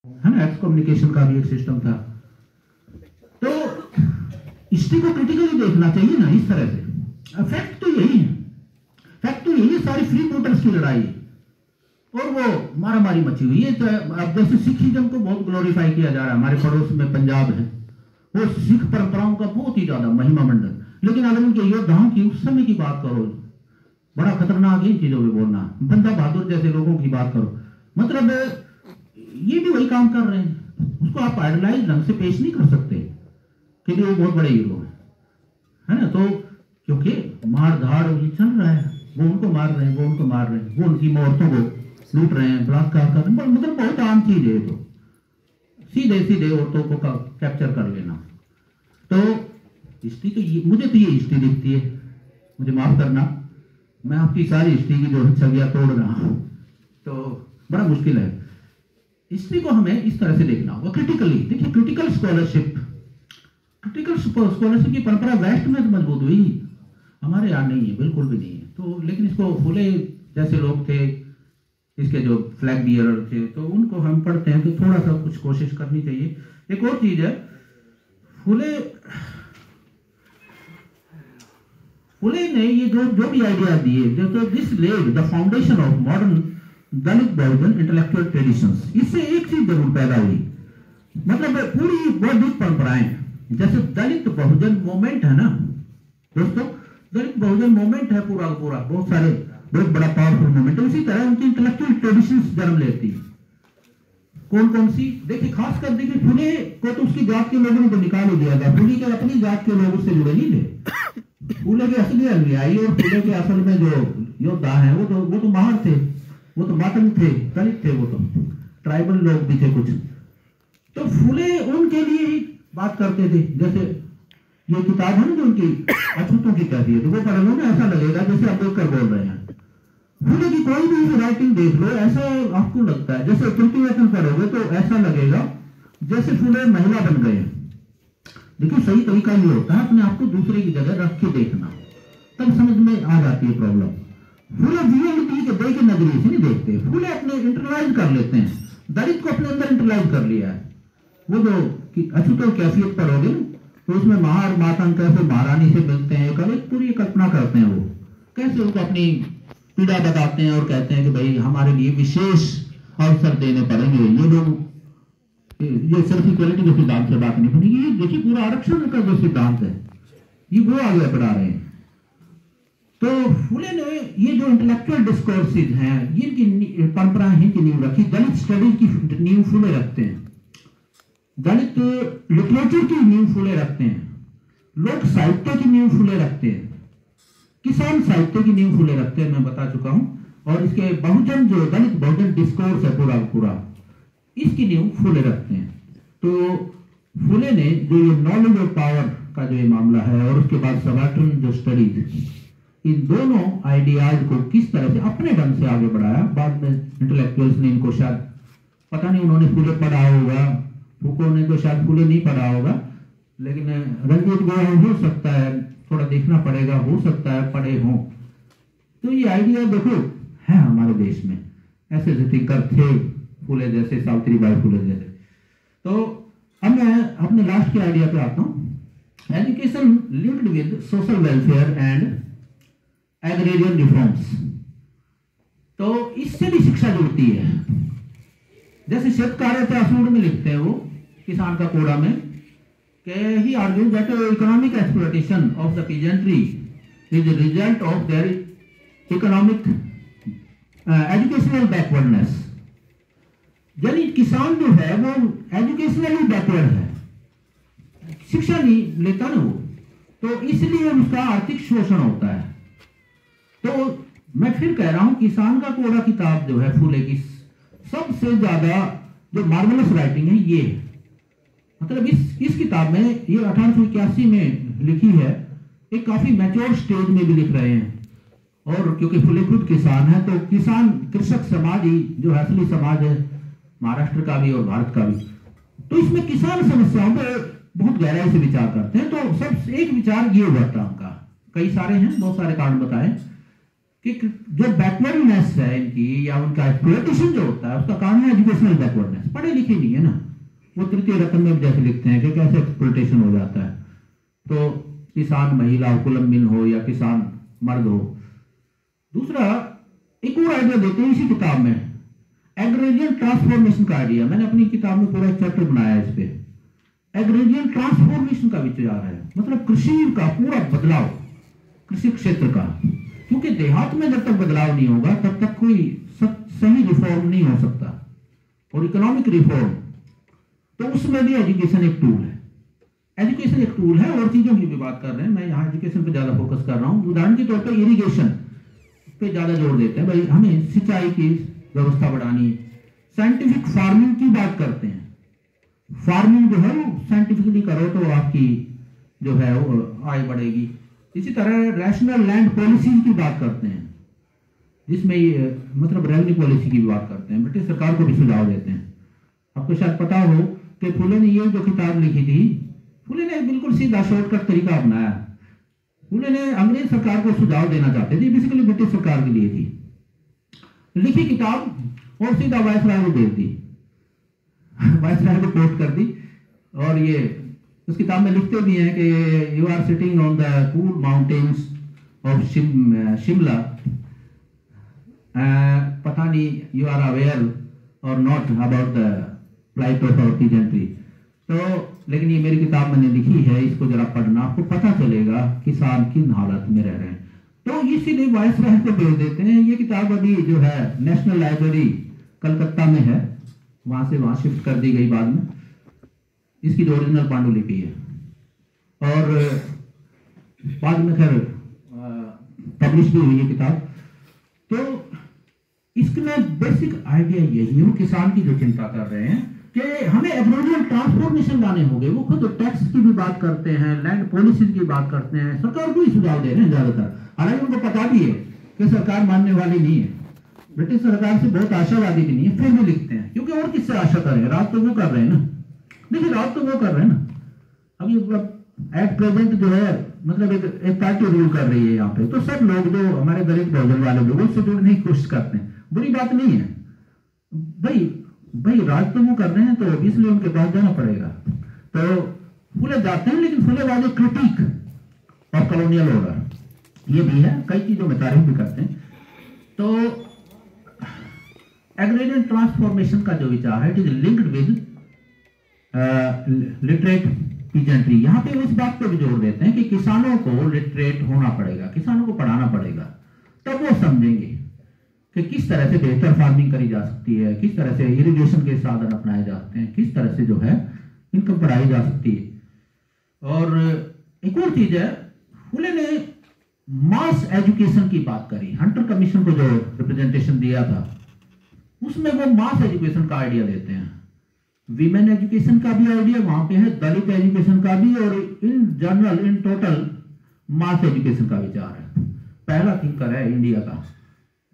है ना, एक्सकम्युनिकेशन का भी एक सिस्टम था। तो हिस्ट्री को क्रिटिकली देखना चाहिए ना इस तरह से। फैक्ट तो यही है, फैक्ट तो यही है, सारी फ्री वोटर्स की लड़ाई और वो मारामारी मची हुई है। अब जैसे सिखिज्म को बहुत ग्लोरीफाई किया जा रहा है, हमारे पड़ोस में पंजाब है, वो सिख परंपराओं का बहुत ही ज्यादा महिमा मंडन, लेकिन अगर उनके योद्धाओं की उस समय की बात करो, बड़ा खतरनाक है इन चीजों में बोलना। बंदा बहादुर जैसे लोगों की बात करो, मतलब ये भी वही काम कर रहे हैं, उसको आप आइडलाइज ढंग से पेश नहीं कर सकते कि वो बहुत बड़े हीरो है ना। तो क्योंकि मार धाड़ ये चल रहा है, वो उनको मार रहे हैं, वो उनको मार रहे हैं, वो उनकी औरतों को लूट रहे हैं, बलात्कार कर रहे हैं, मतलब बहुत आम चीज है। तो सीधे सीधे औरतों को कैप्चर कर लेना। तो हिस्ट्री तो मुझे तो ये हिस्ट्री दिखती है, मुझे माफ करना, मैं आपकी सारी हिस्ट्री की जो छवियां तोड़ रहा हूं, तो बड़ा मुश्किल है। हिस्ट्री को हमें इस तरह से देखना होगा क्रिटिकली। देखिए, क्रिटिकल स्कॉलरशिप की परंपरा वेस्ट में तो मजबूत हुई, हमारे यहाँ नहीं है, बिल्कुल भी नहीं है। तो लेकिन इसको फुले जैसे लोग थे, इसके जो फ्लैग बियरर थे, तो उनको हम पढ़ते हैं, तो थोड़ा सा कुछ कोशिश करनी चाहिए। एक और चीज है, फुले ने ये जो भी आइडिया दिए, जो this led the foundation of modern Dalit Bahujan intellectual traditions, इससे एक चीज जरूर पैदा हुई, मतलब पूरी बौद्धिक परंपराएं, जैसे दलित बहुजन मूवमेंट है ना दोस्तों, दलित बहुजन मूवमेंट है पूरा पूरा, बहुत सारे बहुत बड़ा पावरफुल मूवमेंट है। उसी तरह उनकी इंटेलेक्चुअल ट्रेडिशंस जन्म लेती है। कौन कौन सी? देखिए, खासकर देखिए, फुले को तो उसकी जात के लोगों ने तो निकाल ही दिया था, फुले के अपनी जात के लोग उससे जुड़े नहीं थे। फुले के असली अनुयायी और फुले के असल में जो योद्धा हैं, वो तो बाहर थे, वो तो मातंग थे, दलित थे, वो तो ट्राइबल लोग भी थे कुछ। तो फुले उनके लिए ही बात करते थे। जैसे ये किताब है ना जो उनकी अछूतों की कहती है, तो वो पढ़ लो ना, ऐसा लगेगा जैसे अम्बेडकर बोल रहे हैं। फुले की कोई भी राइटिंग देख लो, ऐसा आपको लगता है, जैसे कल्टिवेशन पढ़ोगे तो ऐसा लगेगा जैसे फुले महिला बन गए। देखिए, सही तरीका ये होता है अपने आप को दूसरे की जगह रख के देखना, तब समझ में आ जाती है प्रॉब्लम। फुले जीएलडी के दे के नजरिए से नहीं देखते, फुले अपने इंटरलाइज कर लेते हैं, दलित को अपने अंदर इंटरलाइज कर लिया है। वो जो अछूतों कैफियत पढ़ोगे तो उसमें महार मातंग कैसे महारानी से मिलते हैं, कभी पूरी कल्पना करते हैं, वो कैसे उनको अपनी पीड़ा बताते हैं और कहते हैं कि भाई हमारे लिए विशेष अवसर देने पड़ेंगे। ये लोग ये सेल्फ इक्वलिटी के सिद्धांत से बात नहीं बनेगी। ये देखिए, पूरा आरक्षण का जो सिद्धांत है, ये वो आगे बढ़ा रहे हैं। तो फुले ने ये जो इंटेलेक्चुअल डिस्कोर्सेज हैं, ये परंपराएं इनकी नींव रखी। दलित स्टडीज की नींव फुले रखते हैं, दलित लिटरेचर की नींव फुले रखते हैं, लोक साहित्य की नींव फुले रखते हैं, किसान साहित्य की नींव फुले रखते हैं, मैं बता चुका हूं। और इसके बहुजन जो दलित बहुजन डिस्कोर्स है पूरा पूरा, इसकी नींव फुले रखते हैं। तो फुले ने जो ये नॉलेज और पावर का जो ये मामला है, और उसके बाद सबाल्टर्न जो स्टडीज, इन दोनों आइडियाज को किस तरह से अपने ढंग से आगे बढ़ाया। बाद में इंटेलेक्चुअल्स ने इनको शायद, पता नहीं उन्होंने फुले पढ़ा होगा, फुको ने तो शायद फुले नहीं पढ़ा होगा, लेकिन रंजीत गोयल हो सकता है, थोड़ा देखना पड़ेगा, हो सकता है पढ़े हों। तो ये आइडिया देखो है हमारे देश में, ऐसे ऐसे थिंकर थे फुले जैसे, सावित्रीबाई फुले जैसे। तो अब मैं अपने लास्ट के आइडिया पे आता हूं। Education linked with social welfare and agrarian reforms. तो इससे भी शिक्षा जुड़ती है। जैसे शेतकार्य असूर में लिखते हैं वो किसान का कोड़ा में, he argues that economic exploitation of the peasantry is a result of their economic educational backwardness। यानी किसान जो है वो एजुकेशनली बैकवर्ड है, शिक्षा नहीं लेता ना वो, तो इसलिए उसका आर्थिक शोषण होता है। तो मैं फिर कह रहा हूं, किसान का कोड़ा किताब जो है फुले की, सबसे ज्यादा जो मार्वलस राइटिंग है ये है। मतलब इस किताब में, ये 1881 में लिखी है, एक काफी मैच्योर स्टेज में भी लिख रहे हैं। और क्योंकि फुले खुद किसान है, तो किसान कृषक समाज ही जो है असली समाज है महाराष्ट्र का भी और भारत का भी। तो इसमें किसान समस्याओं पर बहुत गहराई से विचार करते हैं। तो सब एक विचार ये हुआ था उनका, कई सारे हैं, बहुत सारे कारण बताए। कि जो बैकवर्डनेस है इनकी या उनका एक्सप्लॉयटेशन जो होता है उसका कारण है एजुकेशनल बैकवर्डनेस। पढ़े लिखे नहीं है ना, वो तृतीय रकम में जैसे लिखते हैं कि कैसे एक्सप्लॉयटेशन हो जाता है। तो किसान महिला हो, कुलम्बिन हो या किसान मर्द हो। दूसरा एक और आइडिया देते हैं इसी किताब में, एग्रेरियन ट्रांसफॉर्मेशन का आइडिया। मैंने अपनी किताब में पूरा एक चैप्टर बनाया है इस पे। एग्रेरियन ट्रांसफॉर्मेशन का विचार है, मतलब कृषि का पूरा बदलाव, कृषि क्षेत्र का। क्योंकि देहात में जब तक बदलाव नहीं होगा तब तक कोई सही रिफॉर्म नहीं हो सकता। और इकोनॉमिक रिफॉर्म तो उसमें भी एजुकेशन एक टूल है। एजुकेशन एक टूल है, और चीजों की भी बात कर रहे हैं। मैं यहाँ एजुकेशन पे ज्यादा फोकस कर रहा हूँ। उदाहरण के तौर पर इरिगेशन पे ज्यादा जोर देते हैं, भाई हमें सिंचाई की व्यवस्था बढ़ानी है। साइंटिफिक फार्मिंग की बात करते हैं, फार्मिंग जो है वो साइंटिफिकली करो तो आपकी जो है वो आय बढ़ेगी। इसी तरह रैशनल लैंड पॉलिसी की बात करते हैं, जिसमें ये मतलब रेवेन्यू पॉलिसी की भी बात करते हैं। ब्रिटिश सरकार को भी सुझाव देते हैं। आपको शायद पता हो कि फुले ने ये जो किताब लिखी थी, फुले ने बिल्कुल सीधा शॉर्टकट तरीका अपनाया। फुले ने अंग्रेज सरकार को सुझाव देना चाहते थे, बेसिकली ब्रिटिश सरकार के लिए थी। लिखी किताब और सीधा वायसराय को भेज दी, वायसराय को पोस्ट कर दी। और ये उस किताब में लिखते भी हैं कि you are sitting on the cool mountains of Shimla, पता नहीं you are aware or not about the plight of our peasantry. तो लेकिन ये मेरी किताब मैंने लिखी है, इसको जरा पढ़ना, आपको पता चलेगा किसान किन हालत में रह रहे हैं। तो इसीलिए वायसराय को भेज देते हैं। ये किताब अभी जो है नेशनल लाइब्रेरी कलकत्ता में है, वहां से वहां शिफ्ट कर दी गई बाद में। इसकी जो ओरिजिनल पांडुलिपि है और बाद में खैर पब्लिश भी हुई है किताब। तो इसमें बेसिक आइडिया यही है, वो किसान की जो चिंता कर रहे हैं कि हमें एग्रोरियल ट्रांसफॉर्मेशन लाने होंगे। वो खुद टैक्स की भी बात करते हैं, लैंड पॉलिसी की बात करते हैं, सरकार को ही सुझाव दे रहे हैं ज्यादातर। हालांकि उनको पता भी है कि सरकार मानने वाली नहीं है, ब्रिटिश सरकार से बहुत आशावादी भी नहीं है, फिर भी लिखते हैं। क्योंकि और किससे आशा करें, रात तो वो कर रहे हैं ना। देखिए रात तो वो कर रहे हैं ना। अभी एट प्रेजेंट जो है मतलब एक पार्टी रूल कर रही है यहाँ पे, तो सब लोग जो हमारे दलित बहुजन वाले लोग उससे जुड़ने की कोशिश करते हैं। बुरी बात नहीं है भाई राज तो वो कर रहे हैं तो इसलिए उनके पास जाना पड़ेगा। तो फुले जाते हैं, लेकिन फुले वाले क्रिटिक और कॉलोनियल ऑर्डर ये भी है, कई चीजों में तारीफ भी करते हैं। तो एग्रेरियन ट्रांसफॉर्मेशन का जो विचार है it is linked with literate peasantry. यहाँ पे वो इस बात पे भी जोर देते हैं कि किसानों को लिटरेट होना पड़ेगा, किसानों को पढ़ाना पड़ेगा, तब वो समझेंगे कि किस तरह से बेहतर फार्मिंग करी जा सकती है, किस तरह से इरिगेशन के साधन अपनाए जाते हैं, किस तरह से जो है इनको पढ़ाई जा सकती है। और एक और चीज है, फुले ने मास एजुकेशन की बात करी। हंटर कमीशन को जो रिप्रेजेंटेशन दिया था उसमें वो मास एजुकेशन का आइडिया देते हैं। विमेन एजुकेशन का भी आइडिया वहां पे है, दलित एजुकेशन का भी, और in general in total mass education का विचार है। पहला थिंकर है इंडिया का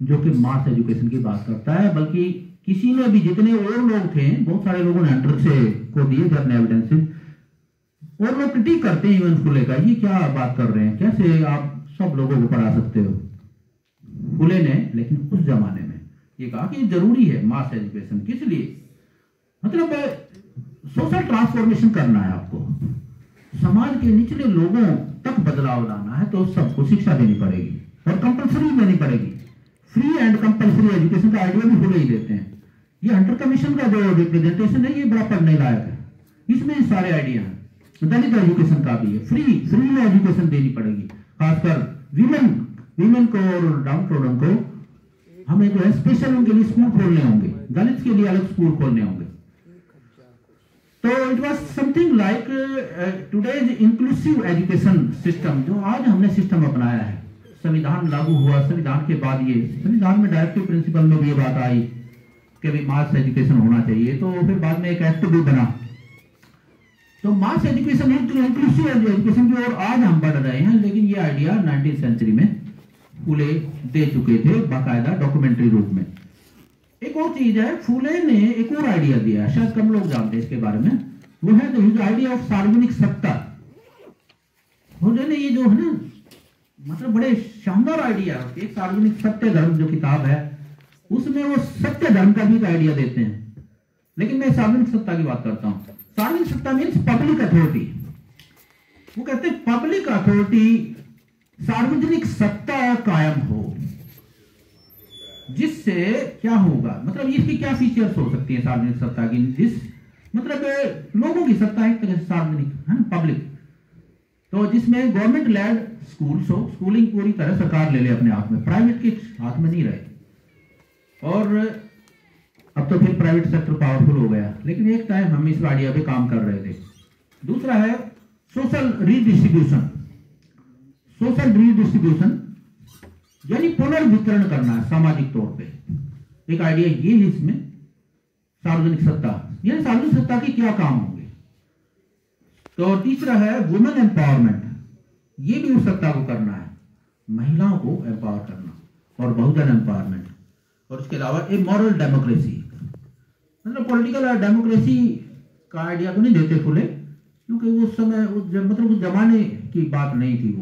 जो कि मास एजुकेशन की बात करता है। बल्कि किसी ने भी, जितने और लोग थे, बहुत सारे लोगों ने हंटर से को दिए थे अपने एविडेंसेस, और लोग क्रिटिक करते हैं इवन फुले का, ये क्या बात कर रहे हैं, कैसे आप सब लोगों को पढ़ा सकते हो। फुले ने लेकिन उस जमाने में ये कहा कि जरूरी है मास एजुकेशन। किस लिए? मतलब सोशल ट्रांसफॉर्मेशन करना है आपको, समाज के निचले लोगों तक बदलाव लाना है, तो सबको शिक्षा देनी पड़ेगी और कंपलसरी देनी पड़ेगी। फ्री एंड कंपलसरी एजुकेशन का आइडिया भी फुले ही देते हैं। ये हंटर कमीशन का जो रिप्रेजेंटेशन है ये बड़ा पढ़ने लायक है, इसमें सारे आइडिया हैं। दलित एजुकेशन का भी है, फ्री में एजुकेशन देनी पड़ेगी, खासकर वीमेन को और डाउन ट्रोडन को। हमें जो है स्पेशल उनके लिए स्कूल खोलने होंगे, दलित के लिए अलग स्कूल खोलने होंगे। तो it was something like today's inclusive education system, जो आज हमने सिस्टम अपनाया है। संविधान लागू हुआ, संविधान के बाद ये संविधान में डायरेक्टिव प्रिंसिपल में भी ये बात आई कि भी मास एजुकेशन होना चाहिए। तो फिर बाद में एक एक्ट भी बना। तो मास एजुकेशन इंक्लूसिव एजुकेशन की ओर आज हम बढ़ रहे हैं, लेकिन ये आइडिया 19वीं सेंचुरी में फुले दे चुके थे बाकायदा डॉक्यूमेंट्री रूप में। एक और चीज है, फुले ने एक और आइडिया दिया, शायद कम लोग जानते हैं इसके बारे में, वो है आइडिया ऑफ सार्वजनिक सत्ता। फुले ने ये जो है ना मतलब बड़े शानदार आइडिया। एक सार्वजनिक सत्य धर्म जो किताब है उसमें वो सत्य धर्म का भी एक आइडिया देते हैं। लेकिन मैं सार्वजनिक सत्ता की बात करता हूं। सार्वजनिक सत्ता मीन्स पब्लिक अथॉरिटी। वो कहते हैं पब्लिक अथॉरिटी, सार्वजनिक सत्ता कायम हो, जिससे क्या होगा, मतलब इसकी क्या फीचर्स हो सकती है सार्वजनिक सत्ता की। जिस मतलब लोगों की सत्ता है एक तरह से सार्वजनिक, है ना, पब्लिक। तो जिसमें गवर्नमेंट लेड स्कूल्स हो, स्कूलिंग पूरी तरह सरकार ले ले अपने हाथ में, प्राइवेट के हाथ में नहीं रहे। और अब तो फिर प्राइवेट सेक्टर पावरफुल हो गया, लेकिन एक टाइम हम इस आइडिया पे काम कर रहे थे। दूसरा है सोशल रीडिस्ट्रीब्यूशन। सोशल रीडिस्ट्रीब्यूशन यानी पुनर्वितरण करना है सामाजिक तौर पे। एक आइडिया ये है इसमें सार्वजनिक सत्ता, यानी सार्वजनिक सत्ता के क्या काम होंगे। तो तीसरा है वुमेन एम्पावरमेंट। ये भी उस सत्ता को करना है, महिलाओं को एम्पावर करना, और बहुजन एम्पावरमेंट। और इसके अलावा ए मॉरल डेमोक्रेसी, मतलब पॉलिटिकल डेमोक्रेसी का आइडिया तो नहीं देते खुले, क्योंकि उस समय मतलब उस जमाने की बात नहीं थी,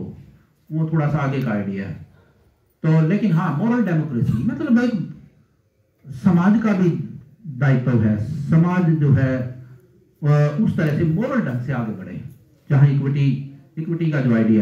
वो थोड़ा सा आगे का आइडिया है। तो लेकिन हाँ, मॉरल डेमोक्रेसी मतलब एक समाज का भी दायित्व है, समाज जो है उस तरह से मोरल ढंग से आगे बढ़े, जहां इक्विटी का जो आइडिया है।